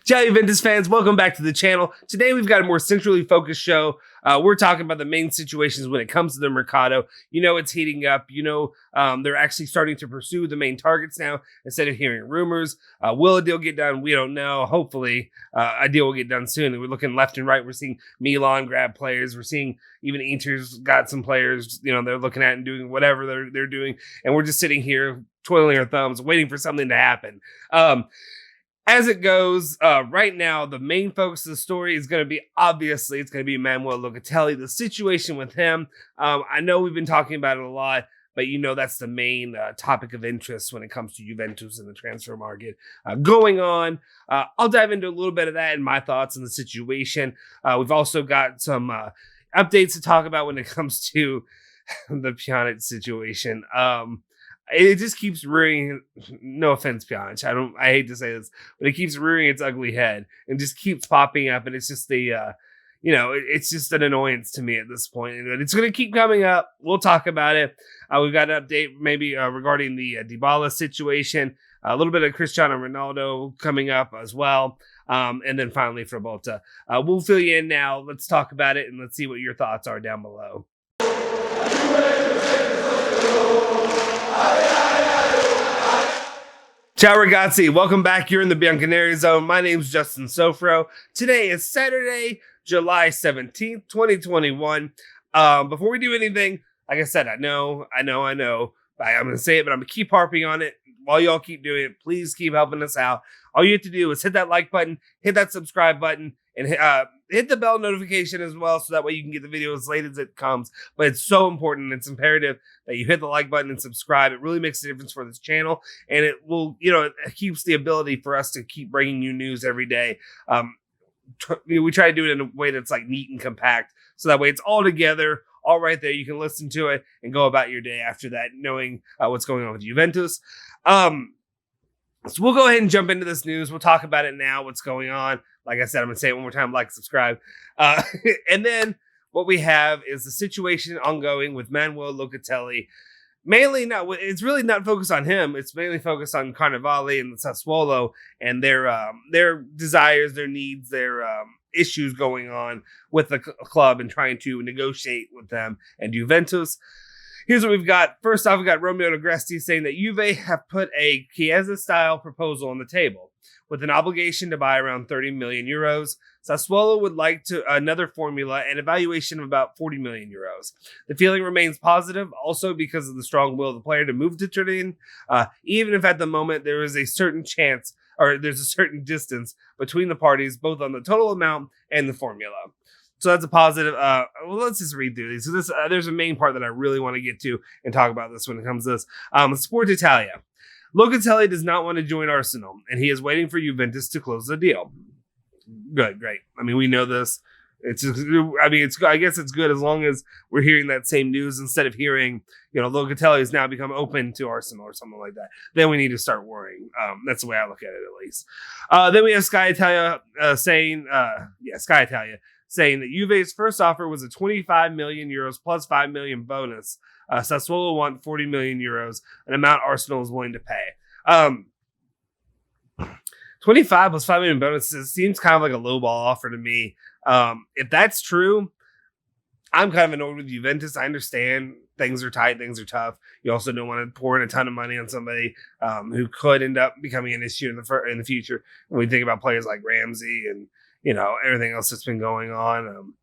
Ciao, Juventus fans. Welcome back to the channel. Today, we've got a more centrally focused show. We're talking about the main situations when it comes to the Mercado. You know, it's heating up. You know, they're actually starting to pursue the main targets now instead of hearing rumors. Will a deal get done? We don't know. Hopefully, a deal will get done soon. We're looking left and right. We're seeing Milan grab players. We're seeing even Inter's got some players, you know, they're looking at and doing whatever they're doing. And we're just sitting here twiddling our thumbs, waiting for something to happen. As it goes, right now, the main focus of the story is going to be, obviously, it's going to be Manuel Locatelli, the situation with him. I know we've been talking about it a lot, but you know that's the main topic of interest when it comes to Juventus and the transfer market going on. I'll dive into a little bit of that and my thoughts on the situation. We've also got some updates to talk about when it comes to the Pjanic situation. It just keeps rearing, no offense, Pjanic, I hate to say this, but it keeps rearing its ugly head and just keeps popping up. And it's just it's just an annoyance to me at this point. And it's going to keep coming up. We'll talk about it. We've got an update maybe regarding the Dybala situation, a little bit of Cristiano Ronaldo coming up as well. And then finally, Frabotta. We'll fill you in now. Let's talk about it and let's see what your thoughts are down below. Ciao ragazzi, welcome back. You're in the Bianconeri zone. My name's Justin Sofro. Today is Saturday, July 17th, 2021. Before we do anything, like I said, I know. I'm going to say it, but I'm going to keep harping on it. While y'all keep doing it, please keep helping us out. All you have to do is hit that like button, hit that subscribe button, and hit the bell notification as well, so that way you can get the video as late as it comes. But it's so important. It's imperative that you hit the like button and subscribe. It really makes a difference for this channel, and it will, it keeps the ability for us to keep bringing you news every day. We try to do it in a way that's like neat and compact, so that way it's all together, all right there. You can listen to it and go about your day after that, knowing what's going on with Juventus. So we'll go ahead and jump into this news. We'll talk about it now, what's going on. Like I said, I'm going to say it one more time, like, subscribe. And then what we have is the situation ongoing with Manuel Locatelli. It's really not focused on him. It's mainly focused on Carnevale and the Sassuolo and their desires, their needs, their issues going on with the club and trying to negotiate with them and Juventus. Here's what we've got. First off, we've got Romeo Agresti saying that Juve have put a Chiesa-style proposal on the table with an obligation to buy around 30 million euros. Sassuolo would like another formula and evaluation of about 40 million euros. The feeling remains positive, also because of the strong will of the player to move to Turin, even if at the moment there is a certain chance or there's a certain distance between the parties, both on the total amount and the formula. So that's a positive. Well, let's just read through these. So there's a main part that I really want to get to and talk about this when it comes to this. Sport Italia. Locatelli does not want to join Arsenal, and he is waiting for Juventus to close the deal. Good, great. I mean, we know this. I guess it's good as long as we're hearing that same news instead of hearing, Locatelli has now become open to Arsenal or something like that. Then we need to start worrying. That's the way I look at it, at least. Then we have Sky Italia saying that Juve's first offer was a 25 million euros plus 5 million bonus. Sassuolo want 40 million euros, an amount Arsenal is willing to pay. 25 plus 5 million bonuses seems kind of like a lowball offer to me. If that's true, I'm kind of annoyed with Juventus. I understand things are tight, things are tough. You also don't want to pour in a ton of money on somebody who could end up becoming an issue in the future. When we think about players like Ramsey and everything else that's been going on.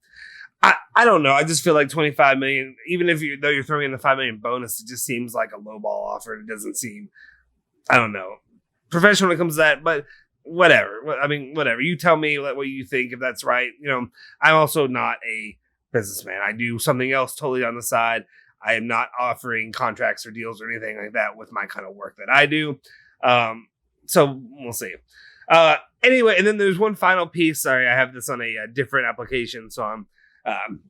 I don't know. I just feel like 25 million, even though you're throwing in the 5 million bonus, it just seems like a lowball offer. It doesn't seem, I don't know, professional when it comes to that, but whatever. I mean, whatever. You tell me what you think, if that's right. I'm also not a businessman. I do something else totally on the side. I am not offering contracts or deals or anything like that with my kind of work that I do. So we'll see. Anyway, and then there's one final piece. Sorry, I have this on a different application, so I'm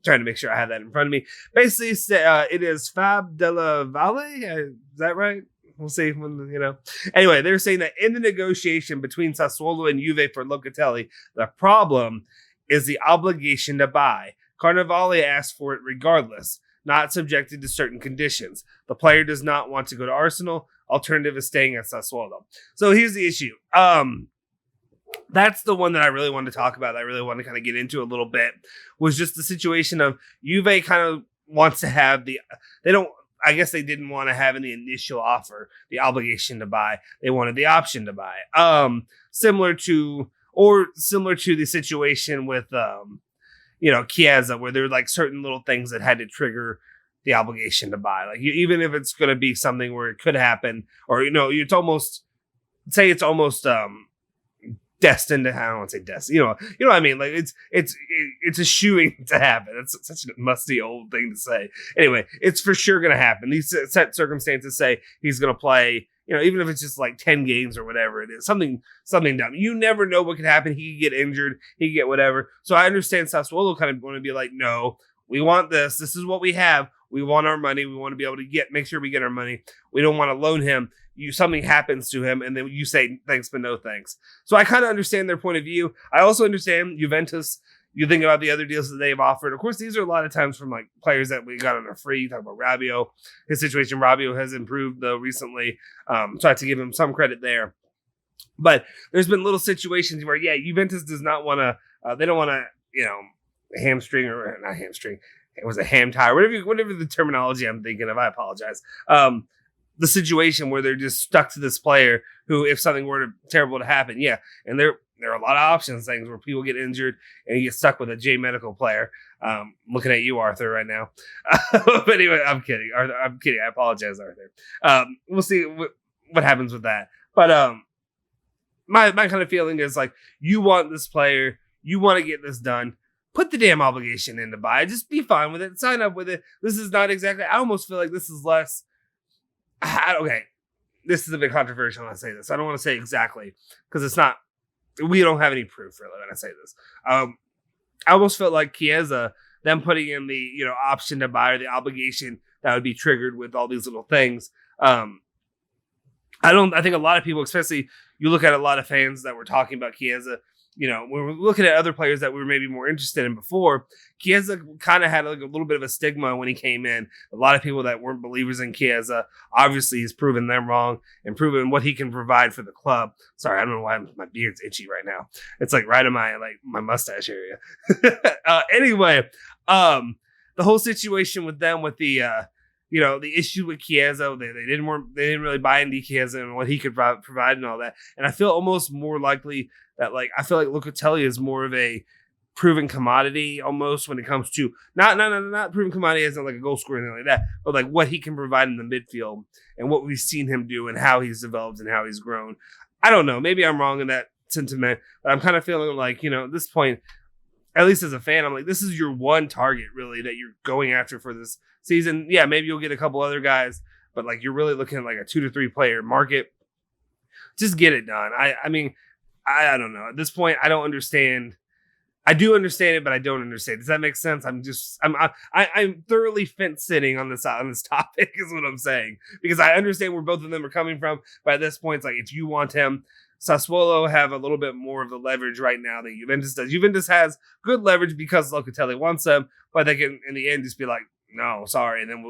trying to make sure I have that in front of me. Basically, it is Fab Della Valle. Is that right? We'll see when, Anyway, they're saying that in the negotiation between Sassuolo and Juve for Locatelli, the problem is the obligation to buy. Carnevale asked for it regardless, not subjected to certain conditions. The player does not want to go to Arsenal. Alternative is staying at Sassuolo. So here's the issue. that's the one that I really wanted to talk about. That I really wanted to kind of get into a little bit, was just the situation of Juve kind of wants to have I guess they didn't want to have in the initial offer the obligation to buy. They wanted the option to buy. Similar to the situation with Chiesa, where there were like certain little things that had to trigger the obligation to buy. Like even if it's going to be something where it could happen, or it's almost destined to, I don't want to say destined, you know what I mean? Like it's a shooing to happen. It's such a musty old thing to say. Anyway, it's for sure going to happen. These set circumstances say he's going to play, even if it's just like 10 games or whatever it is, something dumb. You never know what could happen. He could get injured. He could get whatever. So I understand Sassuolo kind of want to be like, no, we want this. This is what we have. We want our money. We want to be able to make sure we get our money. We don't want to loan him. Something happens to him, and then you say thanks, but no thanks. So I kind of understand their point of view. I also understand Juventus. You think about the other deals that they've offered. Of course, these are a lot of times from like players that we got on a free. You talk about Rabiot. His situation, Rabiot has improved though recently. So I have to give him some credit there. But there's been little situations where, Juventus does not want to. They don't want to, hamstring or not hamstring. It was a ham tie, whatever the terminology I'm thinking of. I apologize. The situation where they're just stuck to this player who, if something were terrible to happen, and there are a lot of options, things where people get injured and you get stuck with a J medical player. Looking at you, Arthur, right now. But anyway, I'm kidding. Arthur, I'm kidding. I apologize, Arthur. We'll see what happens with that. But my kind of feeling is like, you want this player, you want to get this done. Put the damn obligation in to buy it. Just be fine with it. Sign up with it. This is not exactly. I almost feel like this is less. Okay, this is a bit controversial when I say this. I don't want to say exactly because it's not. We don't have any proof really when I say this. I almost felt like Chiesa, them putting in the option to buy or the obligation that would be triggered with all these little things. I think a lot of people, especially you look at a lot of fans that were talking about Chiesa. When we're looking at other players that we were maybe more interested in before, Chiesa kind of had like a little bit of a stigma when he came in. A lot of people that weren't believers in Chiesa, obviously he's proven them wrong and proven what he can provide for the club. Sorry, I don't know why my beard's itchy right now. It's like right in my mustache area. Anyway, the whole situation with them with the the issue with Chiesa, they didn't really buy into Chiesa and what he could provide and all that. And I feel almost more likely that I feel like Locatelli is more of a proven commodity almost when it comes to not proven commodity as in like a goal scorer or anything like that, but like what he can provide in the midfield and what we've seen him do and how he's developed and how he's grown. I don't know. Maybe I'm wrong in that sentiment, but I'm kind of feeling like, at this point, at least as a fan, I'm like, this is your one target really that you're going after for this season. Yeah, maybe you'll get a couple other guys, but like you're really looking at like a 2 to 3 player market. Just get it done. I mean, I don't know. At this point, I don't understand. I do understand it, but I don't understand. Does that make sense? I'm thoroughly fence sitting on this topic is what I'm saying, because I understand where both of them are coming from. But at this point, it's like, if you want him, Sassuolo have a little bit more of the leverage right now than Juventus does. Juventus has good leverage because Locatelli wants them, but they can in the end just be like, no, sorry, and then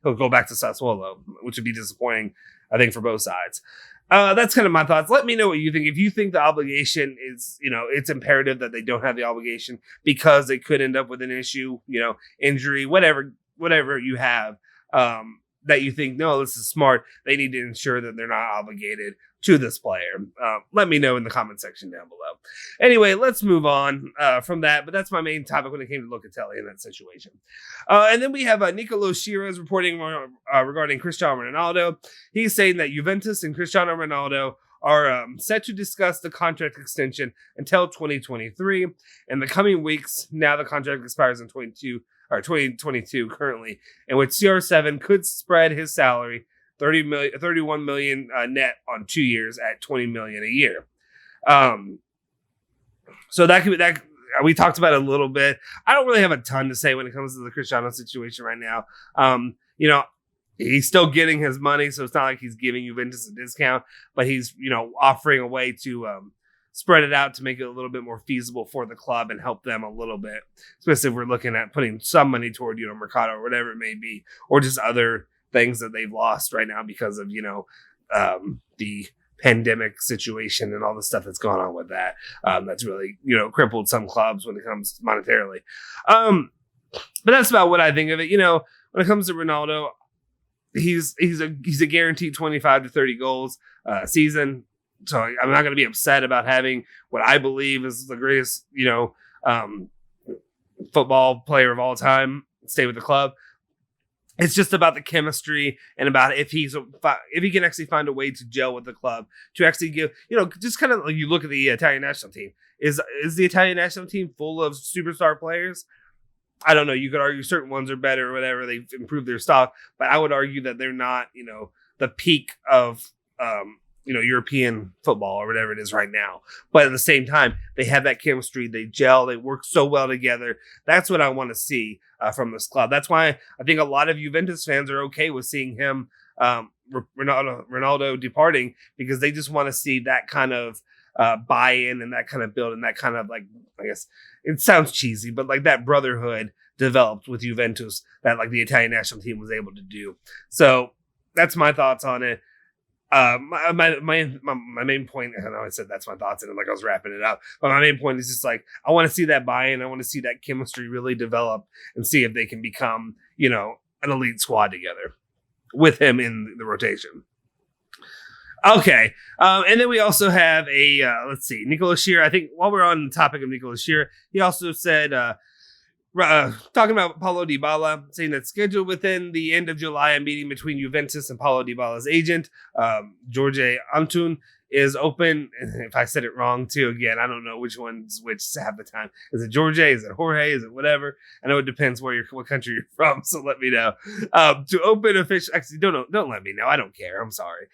he'll go back to Sassuolo, which would be disappointing, I think, for both sides. That's kind of my thoughts. Let me know what you think. If you think the obligation is, it's imperative that they don't have the obligation because they could end up with an issue, injury, whatever you have, that you think, no, this is smart. They need to ensure that they're not obligated to this player. Let me know in the comment section down below. Anyway, let's move on from that. But that's my main topic when it came to Locatelli in that situation. And then we have Nicolo Shiras reporting regarding Cristiano Ronaldo. He's saying that Juventus and Cristiano Ronaldo are set to discuss the contract extension until 2023. In the coming weeks, now the contract expires in 2022 currently, in which CR7 could spread his salary 31 million net on 2 years at 20 million a year. So that could be that. We talked about it a little bit. I don't really have a ton to say when it comes to the Cristiano situation right now. He's still getting his money, so it's not like he's giving Juventus a discount, but he's, offering a way to spread it out to make it a little bit more feasible for the club and help them a little bit, especially if we're looking at putting some money toward, Mercado or whatever it may be, or just other things that they've lost right now because of, the pandemic situation and all the stuff that's gone on with that. That's really, crippled some clubs when it comes monetarily. But that's about what I think of it. When it comes to Ronaldo, he's a guaranteed 25 to 30 goals a season. So I'm not going to be upset about having what I believe is the greatest, football player of all time stay with the club. It's just about the chemistry and about if he can actually find a way to gel with the club, to actually give, just kind of like you look at the Italian national team. Is the Italian national team full of superstar players? I don't know. You could argue certain ones are better or whatever. They've improved their stock, but I would argue that they're not, the peak of, European football or whatever it is right now. But at the same time, they have that chemistry. They gel. They work so well together. That's what I want to see from this club. That's why I think a lot of Juventus fans are okay with seeing him, Ronaldo departing, because they just want to see that kind of buy-in and that kind of build and that kind of, like, I guess it sounds cheesy, but like that brotherhood developed with Juventus that like the Italian national team was able to do. So that's my thoughts on it. My main point, I know I said that's my thoughts, and like I was wrapping it up, but my main point is just like, I want to see that buy-in. I want to see that chemistry really develop and see if they can become, an elite squad together with him in the rotation. Okay. And then we also have let's see, Nicolas Shearer. I think while we're on the topic of Nicolas Shearer, he also said, talking about Paulo Dybala, saying that scheduled within the end of July, a meeting between Juventus and Paulo Dybala's agent, Jorge Antun, is open. If I said it wrong too, again, I don't know which one's which half the time. Is it Jorge? Is it Jorge? Is it whatever? I know it depends what country you're from, so let me know. To open officially, actually, don't let me know. I don't care. I'm sorry.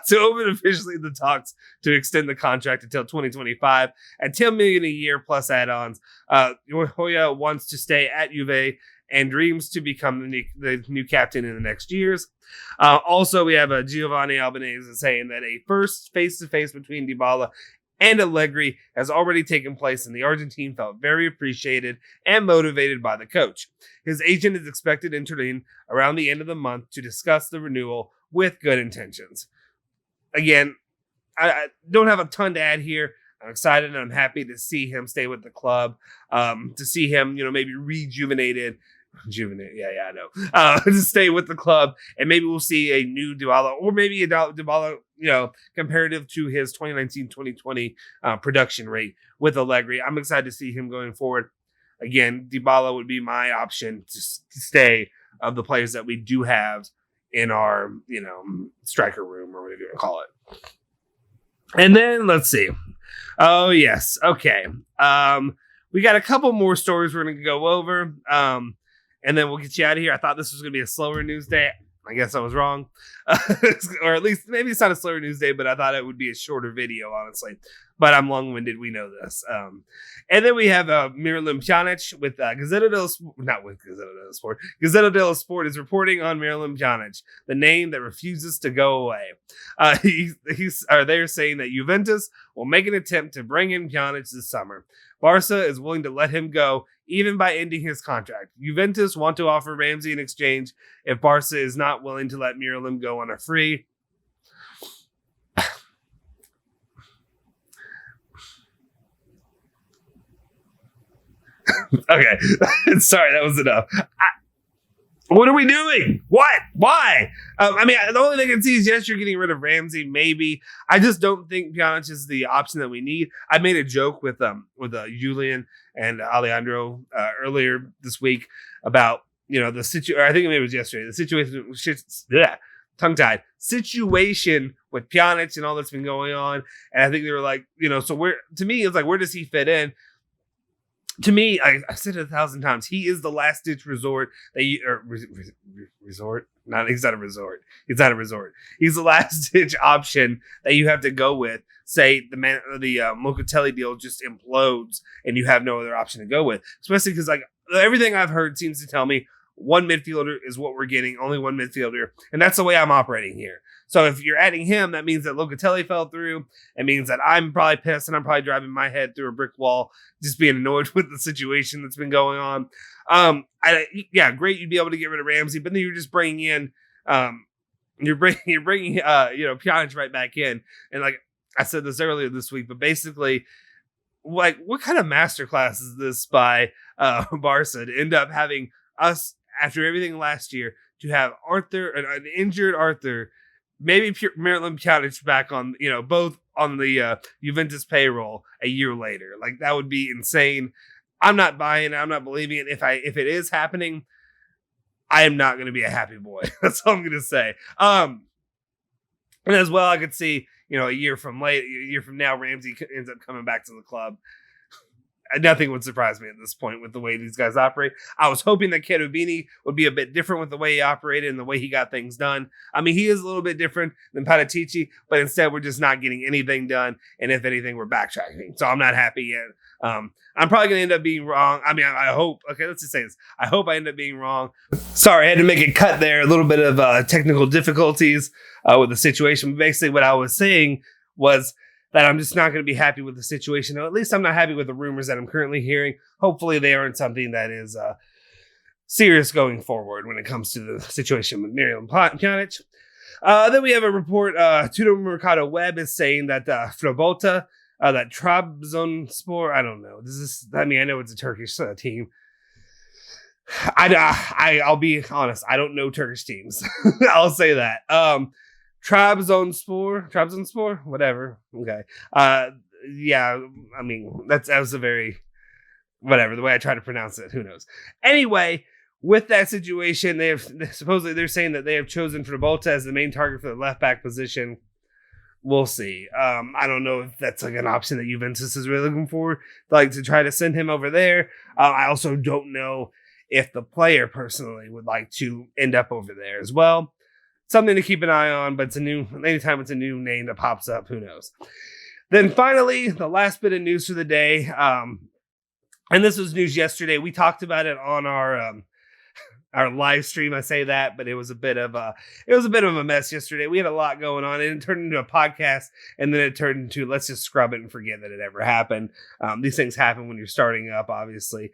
To open officially the talks to extend the contract until 2025 at $10 million a year plus add-ons. Hoya wants to stay at Juve and dreams to become the new captain in the next years. Also, we have Giovanni Albanese saying that a first face-to-face between Dybala and Allegri has already taken place, and the Argentine felt very appreciated and motivated by the coach. His agent is expected to intervene around the end of the month to discuss the renewal with good intentions. Again, I don't have a ton to add here. I'm excited and I'm happy to see him stay with the club, to see him, maybe rejuvenated. Yeah, I know. To stay with the club, and maybe we'll see a new Dybala, or maybe a Dybala, comparative to his 2019-2020 production rate with Allegri. I'm excited to see him going forward. Again, Dybala would be my option to stay of the players that we do have in our, striker room, or whatever you want to call it. And then let's see. Oh yes, okay. We got a couple more stories we're going to go over. And then we'll get you out of here. I thought this was going to be a slower news day. I guess I was wrong. Or at least, maybe it's not a slower news day, but I thought it would be a shorter video, honestly. But I'm long-winded. We know this. And then we have Miralem Pjanic with Gazzetta dello Sport. Not with Gazzetta dello Sport. Gazzetta dello Sport is reporting on Miralem Pjanic, the name that refuses to go away. They're saying that Juventus will make an attempt to bring in Pjanic this summer. Barca is willing to let him go, even by ending his contract. Juventus want to offer Ramsey in exchange if Barca is not willing to let Miralem go on a free. Okay, sorry, that was enough. What are we doing? What? Why? The only thing I can see is, yes, you're getting rid of Ramsey, maybe. I just don't think Pjanic is the option that we need. I made a joke with Julian and Alejandro earlier this week about, the situation. I think maybe it was yesterday. The situation, tongue-tied situation with Pjanic and all that's been going on. And I think they were like, so to me, it's like, where does he fit in? To me, I said it 1,000 times. He is the last ditch resort that resort. He's not a resort. He's not a resort. He's the last ditch option that you have to go with. Say the Locatelli deal just implodes and you have no other option to go with. Especially because everything I've heard seems to tell me one midfielder is what we're getting. Only one midfielder, and that's the way I'm operating here. So if you're adding him, that means that Locatelli fell through. It means that I'm probably pissed and I'm probably driving my head through a brick wall, just being annoyed with the situation that's been going on. Great, you'd be able to get rid of Ramsey, but then you're just bringing in, you're bringing Pjanic right back in, and like I said this earlier this week, but basically, like, what kind of masterclass is this by Barca to end up having us after everything last year to have Arthur, an injured Arthur, maybe Manuel Pjanic back on, both on the Juventus payroll a year later. Like, that would be insane. I'm not buying it. I'm not believing it. If it is happening, I am not going to be a happy boy. That's all I'm going to say. And as well, I could see, a year from now, Ramsey ends up coming back to the club. Nothing would surprise me at this point with the way these guys operate. I was hoping that Cherubini would be a bit different with the way he operated and the way he got things done. I mean, he is a little bit different than Paratici, but instead we're just not getting anything done. And if anything, we're backtracking. So I'm not happy yet. I'm probably going to end up being wrong. I mean, I hope. Okay, let's just say this. I hope I end up being wrong. Sorry, I had to make a cut there. A little bit of technical difficulties with the situation. But basically, what I was saying was that I'm just not going to be happy with the situation. Or at least I'm not happy with the rumors that I'm currently hearing. Hopefully they aren't something that is serious going forward when it comes to the situation with Manuel Pjanic. Then we have a report. Tutto Mercato Web is saying that Frabotta, that Trabzonspor, I don't know. I know it's a Turkish team. I'll be honest. I don't know Turkish teams. I'll say that. Trabzonspor, whatever. Okay. Yeah, I mean, that was a very, whatever, the way I try to pronounce it, who knows. Anyway, with that situation, supposedly they're saying that they have chosen Frabotta as the main target for the left back position. We'll see. I don't know if that's like an option that Juventus is really looking for, like to try to send him over there. I also don't know if the player personally would like to end up over there as well. Something to keep an eye on, but anytime it's a new name that pops up, who knows? Then finally, the last bit of news for the day, and this was news yesterday. We talked about it on our live stream. I say that, but it was a bit of a mess yesterday. We had a lot going on, and it turned into a podcast, and then it turned into let's just scrub it and forget that it ever happened. These things happen when you're starting up, obviously.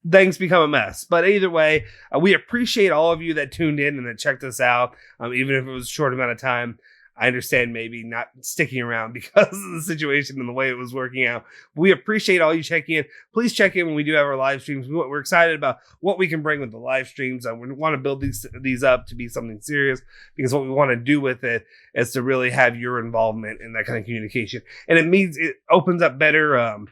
Things become a mess. But either way, we appreciate all of you that tuned in and that checked us out, even if it was a short amount of time. I understand maybe not sticking around because of the situation and the way it was working out. We appreciate all you checking in. Please check in when we do have our live streams. We're excited about what we can bring with the live streams. We want to build these up to be something serious, because what we want to do with it is to really have your involvement in that kind of communication. And it opens up better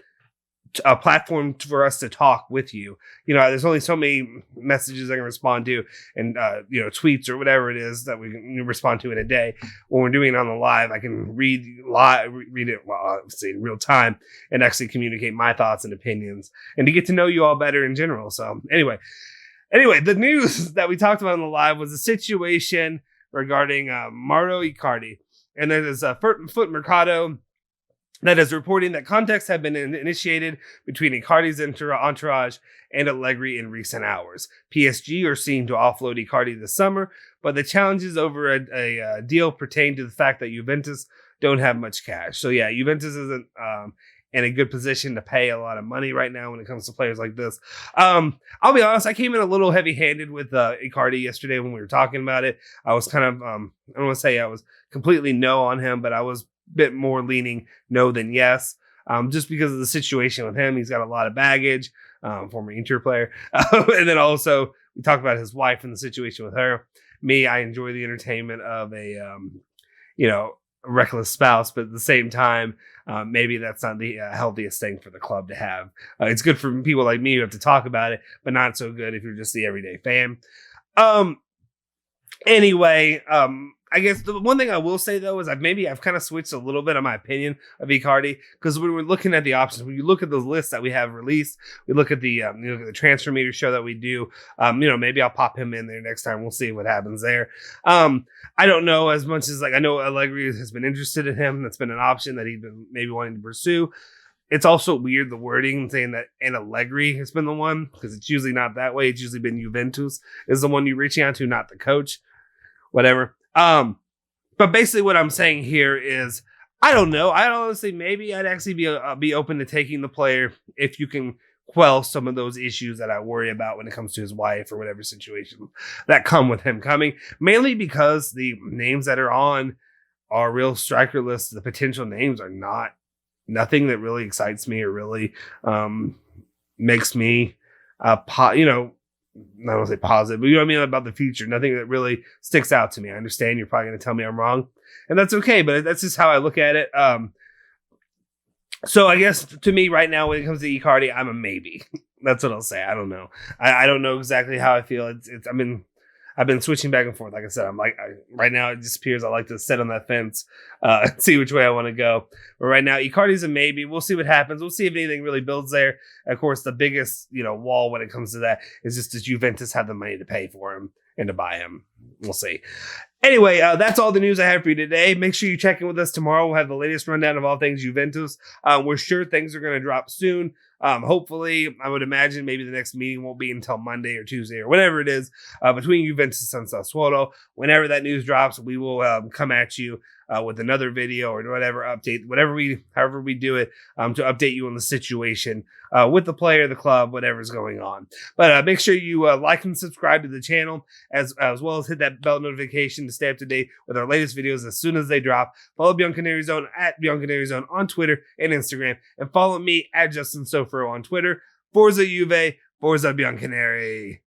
a platform for us to talk with you. There's only so many messages I can respond to, and tweets or whatever it is that we can respond to in a day. When we're doing it on the live, I can read it obviously in real time and actually communicate my thoughts and opinions, and to get to know you all better in general. So anyway, the news that we talked about on the live was the situation regarding Mauro Icardi, and then there's Foot Mercado that is reporting that contacts have been initiated between Icardi's entourage and Allegri in recent hours. PSG are seen to offload Icardi this summer, but the challenges over a deal pertain to the fact that Juventus don't have much cash. So yeah, Juventus isn't in a good position to pay a lot of money right now when it comes to players like this. I'll be honest, I came in a little heavy-handed with Icardi yesterday when we were talking about it. I was kind of, I don't want to say I was completely no on him, but I was bit more leaning no than yes, just because of the situation with him. He's got a lot of baggage, former Inter player. And then also we talked about his wife and the situation with her. Me, I enjoy the entertainment of a reckless spouse, but at the same time, maybe that's not the healthiest thing for the club to have. It's good for people like me who have to talk about it, but not so good if you're just the everyday fan. Anyway, I guess the one thing I will say, though, is I've kind of switched a little bit on my opinion of Icardi, because when we're looking at the options, when you look at those lists that we have released, we look at the the transfer meter show that we do. Maybe I'll pop him in there next time. We'll see what happens there. I don't know as much as I know Allegri has been interested in him. That's been an option that he's been maybe wanting to pursue. It's also weird, the wording saying that and Allegri has been the one, because it's usually not that way. It's usually been Juventus is the one you're reaching out to, not the coach. Whatever. But basically what I'm saying here is, I don't know. I honestly, maybe I'd actually be open to taking the player if you can quell some of those issues that I worry about when it comes to his wife or whatever situation that come with him coming. Mainly because the names that are on our real striker list, the potential names are nothing that really excites me or really makes me, I don't want to say positive, but you know what I mean about the future. Nothing that really sticks out to me. I understand you're probably going to tell me I'm wrong, and that's okay, but that's just how I look at it. So I guess to me right now, when it comes to Icardi, I'm a maybe. That's what I'll say. I don't know. I don't know exactly how I feel. I've been switching back and forth. Like I said, right now it just appears I like to sit on that fence, and see which way I want to go. But right now, Icardi's a maybe. We'll see what happens. We'll see if anything really builds there. Of course, the biggest wall when it comes to that is just does Juventus have the money to pay for him and to buy him? We'll see. Anyway, that's all the news I have for you today. Make sure you check in with us tomorrow. We'll have the latest rundown of all things Juventus. We're sure things are going to drop soon. Hopefully, I would imagine maybe the next meeting won't be until Monday or Tuesday or whatever it is between Juventus and Sassuolo. Whenever that news drops, we will come at you with another video or whatever update, however we do it, to update you on the situation with the player, the club, whatever's going on. But make sure you like and subscribe to the channel as well as hit that bell notification to stay up to date with our latest videos as soon as they drop. Follow Bianconeri Zone at Bianconeri Zone on Twitter and Instagram, and follow me at Justin Sofro on Twitter. Forza Juve, Forza Bianconeri.